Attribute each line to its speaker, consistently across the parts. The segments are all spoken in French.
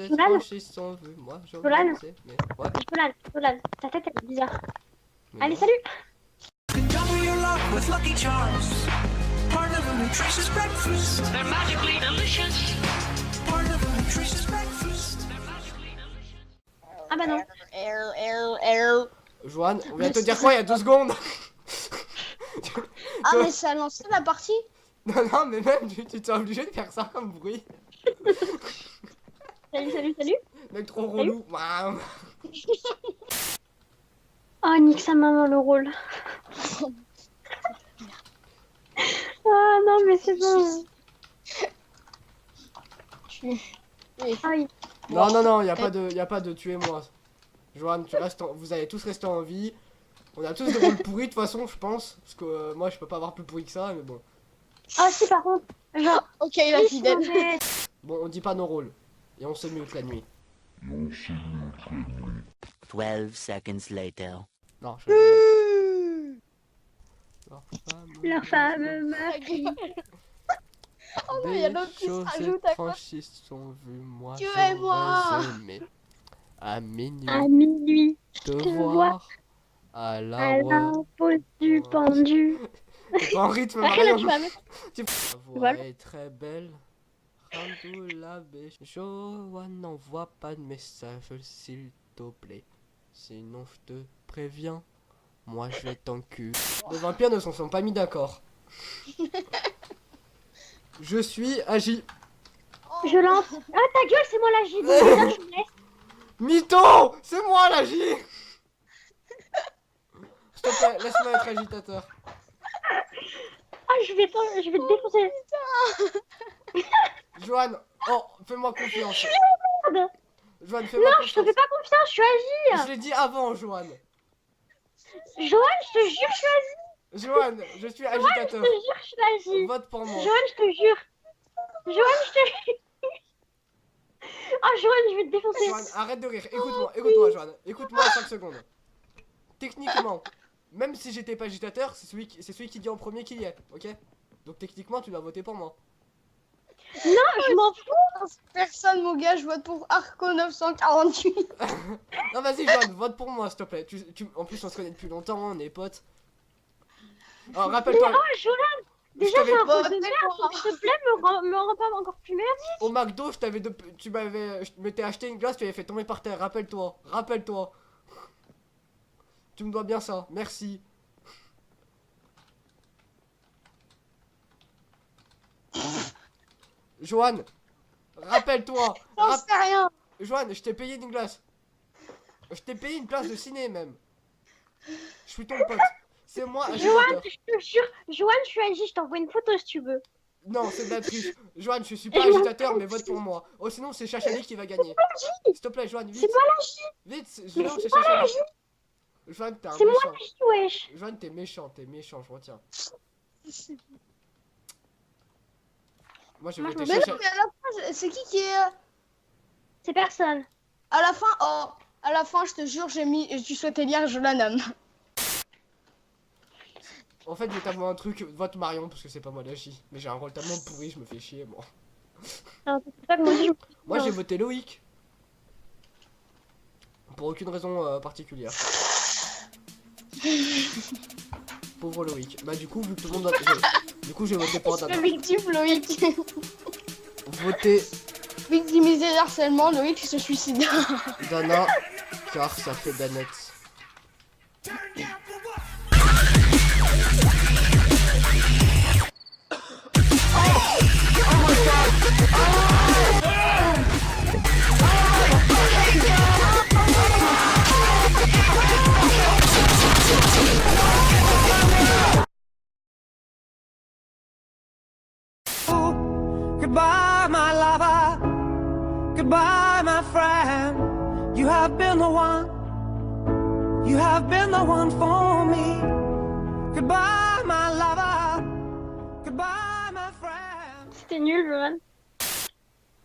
Speaker 1: Franchis sont vus, moi je
Speaker 2: Jolan.
Speaker 1: sais, mais ouais.
Speaker 2: Jolan, ta tête elle est bizarre.
Speaker 1: Mais
Speaker 2: Allez,
Speaker 1: non.
Speaker 2: salut.
Speaker 3: Double your luck with Lucky Charms. Part of a nutritious breakfast.
Speaker 4: They're magically delicious.
Speaker 3: Part of a nutritious breakfast.
Speaker 2: Ah bah non.
Speaker 1: Joanne, on vient de te dire quoi il y a 2 secondes?
Speaker 5: Ah mais ça a lancé la partie.
Speaker 1: Non, mais même, tu t'es obligé de faire ça comme bruit.
Speaker 2: Salut.
Speaker 1: Mec trop relou. Waouh.
Speaker 2: Oh, nique sa maman le rôle. Ah non, mais c'est bon. Aïe.
Speaker 1: Non, y a pas de tuer-moi. Joanne, vous allez tous rester en vie. On a tous des rôles pourris de toute façon, je pense. Parce que moi, je peux pas avoir plus pourri que ça, mais bon.
Speaker 2: Ah si, par contre, genre...
Speaker 5: Ok, la fidèle.
Speaker 1: Bon, on dit pas nos rôles. Et on se mute la nuit.
Speaker 6: 12 seconds later.
Speaker 1: Non, je...
Speaker 2: Leur femme m'a
Speaker 5: Ta gueule. Oh non, il y a l'autre qui se rajoute à quoi.
Speaker 1: Franchis sont vus, moi
Speaker 5: Tuez-moi.
Speaker 1: j'aurais aimé. À minuit,
Speaker 2: à minuit
Speaker 1: te
Speaker 2: te
Speaker 1: voir. À
Speaker 2: à
Speaker 1: la
Speaker 2: la pause du pendu.
Speaker 1: T'es pas en rythme,
Speaker 2: Après là,
Speaker 1: Marion.
Speaker 2: tu vas mettre...
Speaker 1: La voix
Speaker 2: Voilà.
Speaker 1: est très belle. Ramdoula Joanne n'envoie pas de message s'il te plaît. Sinon je te préviens. Moi je vais t'enculer. Les vampires ne s'en sont pas mis d'accord. Je suis agi.
Speaker 2: Je lance. Ah ta gueule, c'est moi la J. Bon, je me laisse.
Speaker 1: Mytho! C'est moi l'agi! S'il te plaît, laisse-moi être agitateur.
Speaker 2: Ah, je vais te défoncer.
Speaker 1: Joanne, oh, fais-moi confiance.
Speaker 2: Merde.
Speaker 1: Joanne, fais-moi
Speaker 2: Non, je te
Speaker 1: confiance.
Speaker 2: fais pas confiance, je suis Agi.
Speaker 1: Je l'ai dit avant, Joanne.
Speaker 2: Joanne, je te jure, je suis Agi.
Speaker 1: Joanne, je suis
Speaker 2: Je
Speaker 1: agitateur.
Speaker 2: te jure, je suis Agi.
Speaker 1: Vote pour moi.
Speaker 2: Joanne, je te jure. Joanne, je te... Ah, Joanne, je vais te défoncer.
Speaker 1: Joanne, arrête de rire. Écoute-moi, Joanne. Écoute-moi 5 secondes. Techniquement, même si j'étais pas agitateur, c'est celui qui dit en premier qui y est, ok? Donc techniquement, tu dois voter pour moi.
Speaker 2: Non, je m'en fous.
Speaker 5: Personne, mon gars, je vote pour Arco 948.
Speaker 1: Non, vas-y, Joanne, vote pour moi, s'il te plaît. En plus, on se connaît depuis longtemps, on est potes. Alors,
Speaker 2: Mais
Speaker 1: rappelle-toi,
Speaker 2: oh, Joanne.
Speaker 1: je
Speaker 2: Déjà,
Speaker 1: t'avais
Speaker 2: j'ai un
Speaker 5: pas
Speaker 2: rôle de
Speaker 5: voté
Speaker 2: merde.
Speaker 5: pour moi.
Speaker 2: S'il te plaît, me rends pas encore plus merde.
Speaker 1: au McDo, je m'étais acheté une glace, tu avais fait tomber par terre. Rappelle-toi. Tu me dois bien ça, merci. Joanne, rappelle-toi.
Speaker 5: J'en sais rien.
Speaker 1: Joanne, je t'ai payé une glace. Je t'ai payé une place de ciné même. Je suis ton pote. C'est moi,
Speaker 2: Joanne,
Speaker 1: agitateur.
Speaker 2: je te jure. Joanne, je suis Agi. Je t'envoie une photo si tu veux.
Speaker 1: Non, c'est de la triche. Joanne, je suis pas agitateur, mais vote pour moi. Oh, sinon, c'est Chachali qui va gagner. S'il te plaît, Joanne, vite.
Speaker 2: C'est moi l'Agi.
Speaker 1: Vite,
Speaker 2: Mais
Speaker 1: Joanne,
Speaker 2: c'est
Speaker 1: c'est
Speaker 2: pas
Speaker 1: Chachali. Joanne, t'es un
Speaker 2: C'est moi
Speaker 1: méchant.
Speaker 2: l'Agi, wesh.
Speaker 1: Joanne, t'es méchant, je retiens. Moi, j'ai
Speaker 2: Moi, je
Speaker 1: voté
Speaker 2: me
Speaker 5: Mais
Speaker 1: Chachali.
Speaker 5: non, mais à la fin, c'est qui est...
Speaker 2: C'est personne.
Speaker 5: À la fin, oh, à la fin, je te jure, tu souhaitais lire Jolanam.
Speaker 1: En fait, je vais t'avouer un truc, vote Marion, parce que c'est pas moi l'agi. Mais j'ai un rôle tellement pourri, je me fais chier, moi.
Speaker 2: Non, c'est pas que moi aussi, je...
Speaker 1: Moi,
Speaker 2: Non.
Speaker 1: j'ai voté Loïc. Pour aucune raison particulière. Pauvre Loïc. Bah, du coup, vu que tout le monde a... Du coup, j'ai voté pour Dana.
Speaker 5: Victime Loïc.
Speaker 1: Voter
Speaker 5: Victimisé harcèlement, Loïc se suicide.
Speaker 1: Dana, car ça fait Danette.
Speaker 3: Goodbye, my lover. Goodbye, my friend. You have been the one. You have been the one for me. Goodbye, my lover. Goodbye, my friend.
Speaker 2: C'était nul, Joanne.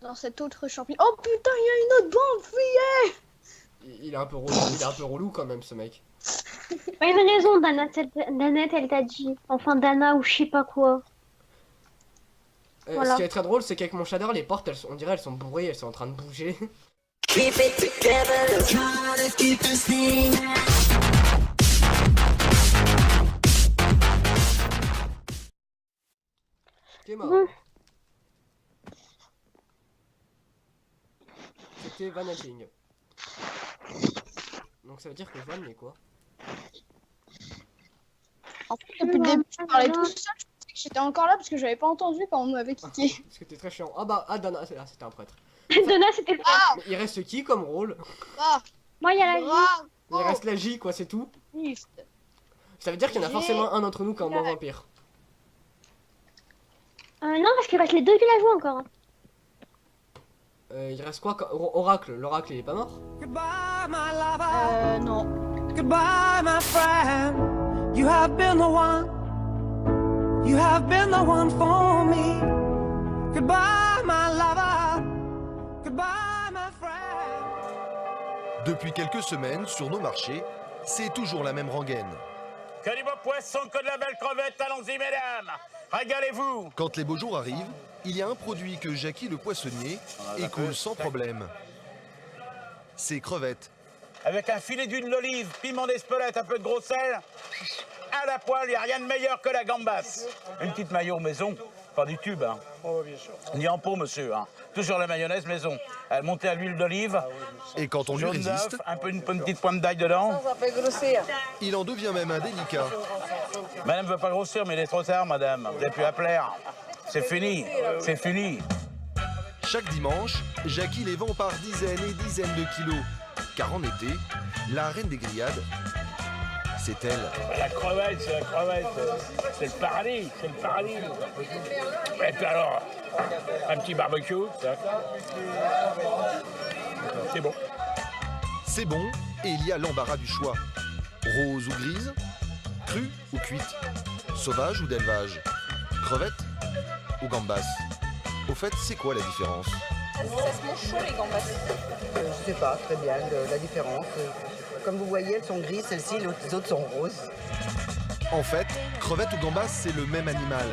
Speaker 5: Dans cet autre champignon. Oh putain, il y a une autre bande, fuyez.
Speaker 1: Il est un peu relou quand même, ce mec.
Speaker 2: Il y avait raison, Danette, elle t'a dit. Enfin, Dana ou je sais pas quoi. Voilà.
Speaker 1: Ce qui est très drôle, c'est qu'avec mon shader, les portes, on dirait elles sont bourrées, elles sont en train de bouger. Qui est mort.
Speaker 2: Bon.
Speaker 1: C'était Vanishing. Donc ça veut dire que Van est quoi?
Speaker 5: En fait, depuis le début, je parlais tout seul. Je pensais que j'étais encore là parce que j'avais pas entendu quand on m'avait quitté.
Speaker 1: Parce que t'es très chiant. Ah bah, Dana, c'est là, c'était un prêtre.
Speaker 2: Donna, c'était le
Speaker 5: Ah,
Speaker 1: Mais il reste qui comme rôle?
Speaker 5: bah,
Speaker 2: Moi, il y a la vie.
Speaker 1: Il reste la J, quoi, c'est tout.
Speaker 5: Juste.
Speaker 1: Ça veut dire qu'il y en a
Speaker 5: J'ai-
Speaker 1: forcément un d'entre nous qui est en mort vampire.
Speaker 2: Non, parce qu'il reste les deux villageois encore. Hein.
Speaker 1: Il reste quoi? Oracle. L'oracle, il est pas mort?
Speaker 3: Goodbye, my lover.
Speaker 5: Non.
Speaker 3: Goodbye, my friend. You have been the one. You have been the one for me. Goodbye, my lover. Goodbye, my friend.
Speaker 7: Depuis quelques semaines, sur nos marchés, c'est toujours la même rengaine.
Speaker 8: Que du beau poisson, que de la belle crevette, allons-y mesdames, régalez-vous.
Speaker 7: Quand les beaux jours arrivent, il y a un produit que Jackie le poissonnier écoule sans problème. C'est crevettes.
Speaker 8: Avec un filet d'huile d'olive, piment d'Espelette, un peu de gros sel, à la poêle, il n'y a rien de meilleur que la gambasse. Une petite maillot maison, pas du tube, hein. Ni en pot, monsieur, hein. Toujours la mayonnaise maison. Elle montée à l'huile d'olive,
Speaker 7: Et quand on lui
Speaker 8: jaune
Speaker 7: résiste,
Speaker 8: d'œuf, un peu une petite pointe d'ail dedans.
Speaker 7: il en devient même indélicat.
Speaker 8: Madame veut pas grossir, mais il est trop tard, madame. Vous n'avez plus à plaire. C'est fini, c'est fini.
Speaker 7: Chaque dimanche, Jackie les vend par dizaines et dizaines de kilos. Car en été, la reine des grillades, c'est elle.
Speaker 8: La crevette, c'est la crevette. C'est le paradis, c'est le paradis. Et puis alors, un petit barbecue, ça. C'est bon.
Speaker 7: C'est bon, et il y a l'embarras du choix. Rose ou grise, crue ou cuite, sauvage ou d'élevage, crevette ou gambasse. Au fait, c'est quoi la différence?
Speaker 9: Ça se mange chaud les gambas. Je sais pas très bien la différence. Comme vous voyez, elles sont grises, celles-ci, les autres sont roses.
Speaker 7: En fait, crevette ou gambasse, c'est le même animal.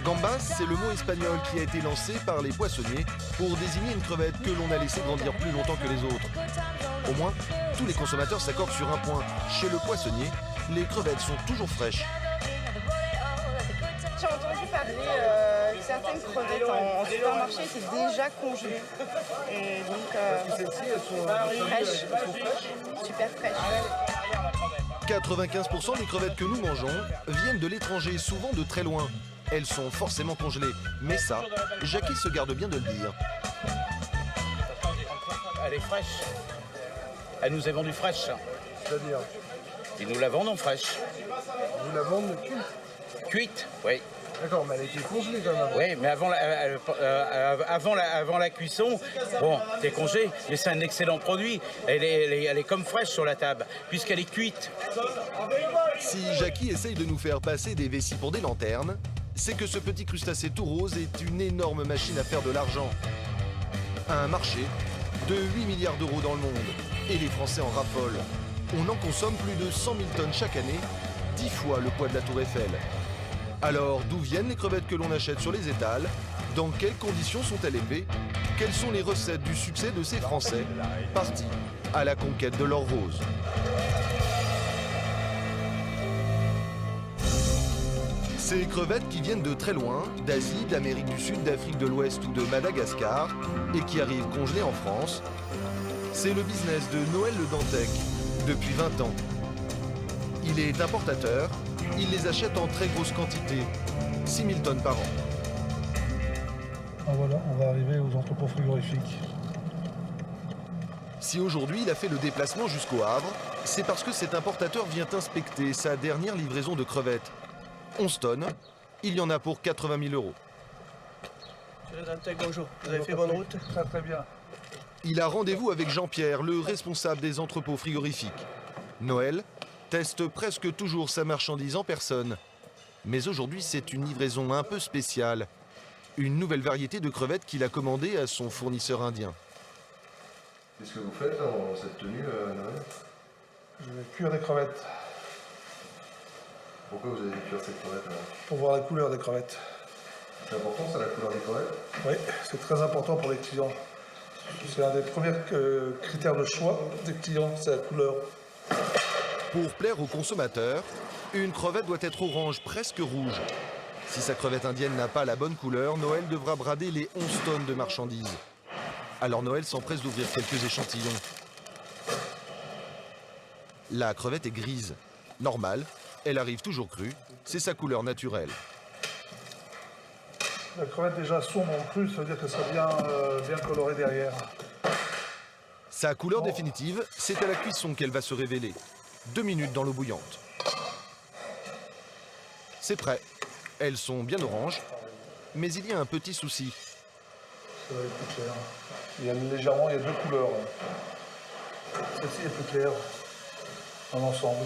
Speaker 7: Gambas, c'est le mot espagnol qui a été lancé par les poissonniers pour désigner une crevette que l'on a laissé grandir plus longtemps que les autres. Au moins, tous les consommateurs s'accordent sur un point. Chez le poissonnier, les crevettes sont toujours fraîches.
Speaker 10: J'ai entendu parler que certaines crevettes en supermarché étaient déjà congelées. Et donc, celles-ci, elles sont fraîches. Super fraîches.
Speaker 7: 95% des crevettes que nous mangeons viennent de l'étranger, souvent de très loin. Elles sont forcément congelées. Mais ça, Jackie se garde bien de le dire.
Speaker 8: Elle est fraîche. Elle nous est vendue fraîche.
Speaker 11: C'est-à-dire?
Speaker 8: Et nous la vendons fraîche.
Speaker 11: Vous la vendez cuite?
Speaker 8: Cuite, oui.
Speaker 11: D'accord, mais elle a été congelée quand même.
Speaker 8: Oui, mais avant la cuisson, bon, c'est congé, mais c'est un excellent produit. Elle est comme fraîche sur la table, puisqu'elle est cuite.
Speaker 7: Si Jackie essaye de nous faire passer des vessies pour des lanternes, c'est que ce petit crustacé tout rose est une énorme machine à faire de l'argent. Un marché de 8 milliards d'euros dans le monde. Et les Français en raffolent. On en consomme plus de 100 000 tonnes chaque année, 10 fois le poids de la Tour Eiffel. Alors, d'où viennent les crevettes que l'on achète sur les étals? Dans quelles conditions sont-elles élevées? Quelles sont les recettes du succès de ces Français partis à la conquête de l'or rose? Ces crevettes qui viennent de très loin, d'Asie, d'Amérique du Sud, d'Afrique de l'Ouest ou de Madagascar, et qui arrivent congelées en France, c'est le business de Noël Le Dantec, depuis 20 ans. Il est importateur, il les achète en très grosse quantité, 6 000 tonnes par an.
Speaker 11: Ah voilà, on va arriver aux entrepôts frigorifiques.
Speaker 7: Si aujourd'hui il a fait le déplacement jusqu'au Havre, c'est parce que cet importateur vient inspecter sa dernière livraison de crevettes. 11 tonnes, il y en a pour 80 000 euros.
Speaker 12: Monsieur Le Dantec, bonjour. Vous avez fait bonne route?
Speaker 11: Très très bien.
Speaker 7: Il a rendez-vous avec Jean-Pierre, le responsable des entrepôts frigorifiques. Noël teste presque toujours sa marchandise en personne. Mais aujourd'hui, c'est une livraison un peu spéciale. Une nouvelle variété de crevettes qu'il a commandée à son fournisseur indien.
Speaker 11: Qu'est-ce que vous faites dans cette tenue, Noël? Je vais cuire des crevettes.
Speaker 13: Pourquoi vous avez cuire cette crevette là?
Speaker 11: Pour voir la couleur des crevettes. C'est important, c'est la couleur des crevettes?
Speaker 13: Oui, c'est très important pour les clients. C'est un des premiers critères de choix des clients, c'est la couleur.
Speaker 7: Pour plaire aux consommateurs, une crevette doit être orange, presque rouge. Si sa crevette indienne n'a pas la bonne couleur, Noël devra brader les 11 tonnes de marchandises. Alors Noël s'empresse d'ouvrir quelques échantillons. La crevette est grise. Normale, elle arrive toujours crue, c'est sa couleur naturelle.
Speaker 13: La crevette déjà sombre en plus, ça veut dire que ça vient bien coloré derrière.
Speaker 7: Sa couleur définitive, c'est à la cuisson qu'elle va se révéler. 2 minutes dans l'eau bouillante. C'est prêt. Elles sont bien oranges, mais il y a un petit souci.
Speaker 13: Ça va être plus clair. Il y a légèrement, il y a 2 couleurs. Celle-ci est plus claire dans l'ensemble.